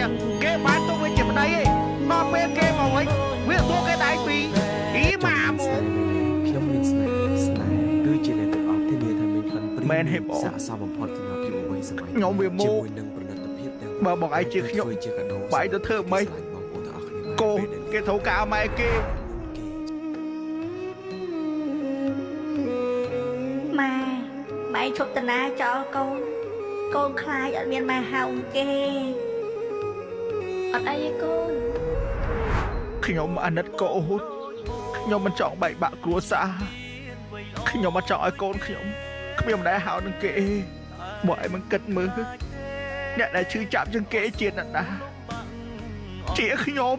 kia kế bán tôi với chụp đây nó bên kia mà vậy biết tôi cái đại vì ý mà một men hiệp ổn nhóm về mô màบอกไอ้chưa nhộng bảy đứa thơ mấy cô cái thấu cao mai kia mà mày chụp tình á cho con khai ở miền mà hồng kê ở đây con ខ្ញុំអាណិតកូនខ្ញុំមិនចង់បែកបាក់គ្រួសារខ្ញុំមិនចង់ឲ្យកូនខ្ញុំគ្មានម្ដាយហៅនឹងគេបើឲ្យមិនគិតមើលអ្នកដែលឈឺចាប់ជាងគេជាអ្នកណាជាខ្ញុំ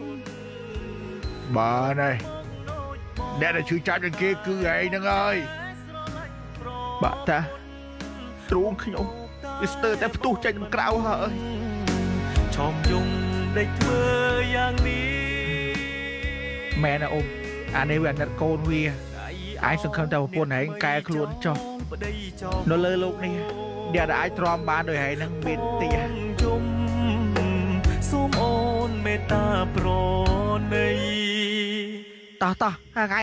បាទហើយអ្នកដែលឈឺចាប់ជាងគេគឺឯងហ្នឹងហើយបាទតាទ្រូងខ្ញុំវាស្ទើរតែផ្ទុះចេញក្រៅហើយឈមយងដេកធ្វើយ៉ាងនេះមែនណាអ៊ំអានេះវាអាណិតកូនវាអាចសង្ឃឹមតែប្រពន្ធឯងកែខ្លួនចុះនៅលើលោកនេះអ្នកដែលអាចទ្រាំបានដោយឯងនឹងមានទីសូមអូនមេត្តាប្រណីតោះថ្ងៃ